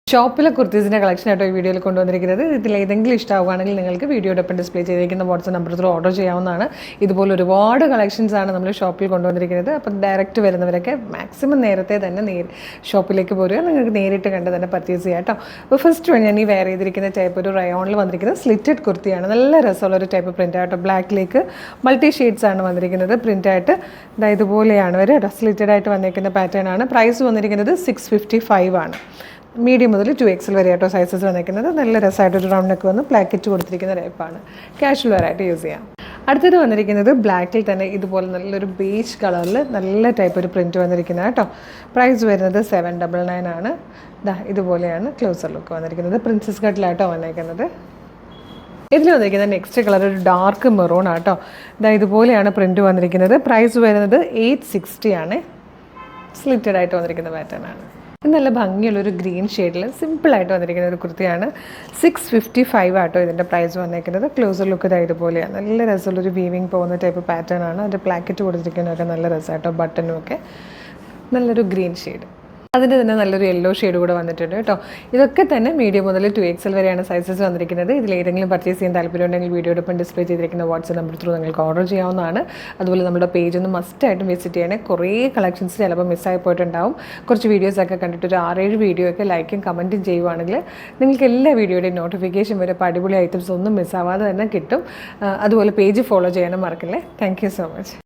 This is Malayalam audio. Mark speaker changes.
Speaker 1: ഷോപ്പിലെ കുർത്തീസിൻ്റെ കളക്ഷനായിട്ടോ ഈ വീഡിയോയിൽ കൊണ്ടുവന്നിരിക്കുന്നത്. ഇതിൽ ഏതെങ്കിലും ഇഷ്ടമാവുകയാണെങ്കിൽ നിങ്ങൾക്ക് വീഡിയോടൊപ്പം ഡിസ്പ്ലേ ചെയ്തിരിക്കുന്ന വാട്സ്ആപ്പ് നമ്പർ ത്രൂ ഓർഡർ ചെയ്യാവുന്നതാണ്. ഇതുപോലെ ഒരുപാട് കളക്ഷൻസാണ് നമ്മൾ ഷോപ്പിൽ കൊണ്ടുവന്നിരിക്കുന്നത്. അപ്പോൾ ഡയറക്റ്റ് വരുന്നവരൊക്കെ മാക്സിമം നേരത്തെ തന്നെ ഷോപ്പിലേക്ക് പോരുക, നിങ്ങൾക്ക് നേരിട്ട് കണ്ട് തന്നെ പർച്ചേസ് ചെയ്യാം കേട്ടോ. അപ്പോൾ ഫസ്റ്റ് ഞാൻ ഈ വെയർ ചെയ്തിരിക്കുന്ന ടൈപ്പ് ഒരു റയോണിൽ വന്നിരിക്കുന്ന സ്ലിറ്റഡ് കുർത്തിയാണ്. നല്ല രസമുള്ളൊരു ടൈപ്പ് പ്രിൻ്റ് ആയിട്ടോ. ബ്ലാക്കിലേക്ക് മൾട്ടി ഷെയ്ഡ്സ് ആണ് വന്നിരിക്കുന്നത്. പ്രിൻ്റായിട്ട് ഇതുപോലെയാണ് വരെ സ്ലിറ്റഡ് ആയിട്ട് വന്നിരിക്കുന്ന പാറ്റേൺ ആണ്. പ്രൈസ് വന്നിരിക്കുന്നത് 655 ആണ്. മീഡിയം മുതൽ 2XL വരെ ആയിട്ടോ സൈസസ് വന്നിരിക്കുന്നത്. നല്ല രസമായിട്ടൊരു റൗണ്ട് നെക്ക് വന്ന് പ്ലാക്കറ്റ് കൊടുത്തിരിക്കുന്ന ടൈപ്പാണ്. ക്യാഷ്വൽ വെയറായിട്ട് യൂസ് ചെയ്യാം. അടുത്തത് വന്നിരിക്കുന്നത് ബ്ലാക്കിൽ തന്നെ ഇതുപോലെ നല്ലൊരു ബേജ് കളറിൽ നല്ല ടൈപ്പ് ഒരു പ്രിൻറ്റ് വന്നിരിക്കുന്നത് കേട്ടോ. പ്രൈസ് വരുന്നത് 799 ആണ്. ഇതുപോലെയാണ് ക്ലോസർ ലുക്ക് വന്നിരിക്കുന്നത്. പ്രിൻസസ് കട്ടിലായിട്ടോ വന്നിരിക്കുന്നത്. ഇതിൽ വന്നിരിക്കുന്ന നെക്സ്റ്റ് കളർ ഒരു ഡാർക്ക് മെറൂൺ ആട്ടോ. ഇതുപോലെയാണ് പ്രിൻറ്റ് വന്നിരിക്കുന്നത്. പ്രൈസ് വരുന്നത് 860 ആണ്. സ്ലിറ്റഡ് ആയിട്ട് വന്നിരിക്കുന്ന പാറ്റേൺ ആണ്. നല്ല ഭംഗിയുള്ളൊരു ഗ്രീൻ ഷെയ്ഡിൽ സിമ്പിളായിട്ട് വന്നിരിക്കുന്ന ഒരു കുർത്തിയാണ്. 655 ആട്ടോ ഇതിൻ്റെ പ്രൈസ് വന്നിരിക്കുന്നത്. ക്ലോസർ ലുക്ക് ഇതുപോലെയാണ്. നല്ല രസമുള്ളൊരു വീവിങ് പോകുന്ന ടൈപ്പ് പാറ്റേൺ ആണ്. അതിൻ്റെ പ്ലാക്കറ്റ് കൊടുത്തിരിക്കുന്നതൊക്കെ നല്ല രസമായിട്ടോ. ബട്ടനും ഒക്കെ നല്ലൊരു ഗ്രീൻ ഷെയ്ഡ്, അതിൻ്റെ തന്നെ നല്ലൊരു യെല്ലോ ഷെയ്ഡ് കൂടെ വന്നിട്ടുണ്ട് കേട്ടോ. ഇതൊക്കെ തന്നെ മീഡിയം മുതൽ 2XL വരെയാണ് സൈസസ് വന്നിരിക്കുന്നത്. ഇതിൽ ഏതെങ്കിലും പർച്ചേസ് ചെയ്യാൻ താല്പര്യമുണ്ടെങ്കിൽ വീഡിയോടൊപ്പം ഡിസ്പ്ലേ ചെയ്തിരിക്കുന്ന വാട്സ്ആപ്പ് നമ്പർ ത്രൂ നിങ്ങൾക്ക് ഓർഡർ ചെയ്യാവുന്നതാണ്. അതുപോലെ നമ്മുടെ പേജ് ഒന്ന് മസ്റ്റായിട്ടും വിസിറ്റ് ചെയ്യണേ. കുറേ കളക്ഷൻസ് ചിലപ്പോൾ മിസ്സായി പോയിട്ടുണ്ടാവും. കുറച്ച് വീഡിയോസൊക്കെ കണ്ടിട്ട് ഒരു 6-7 വീഡിയോ ഒക്കെ ലൈക്കും കമൻറ്റും ചെയ്യുവാണെങ്കിൽ നിങ്ങൾക്ക് എല്ലാ വീഡിയോയുടെയും നോട്ടിഫിക്കേഷൻ വരെ അടിപൊളി ഐറ്റംസ് ഒന്നും മിസ്സാവാതെ തന്നെ കിട്ടും. അതുപോലെ പേജ് ഫോളോ ചെയ്യാനും മറക്കില്ലേ. Thank you so much.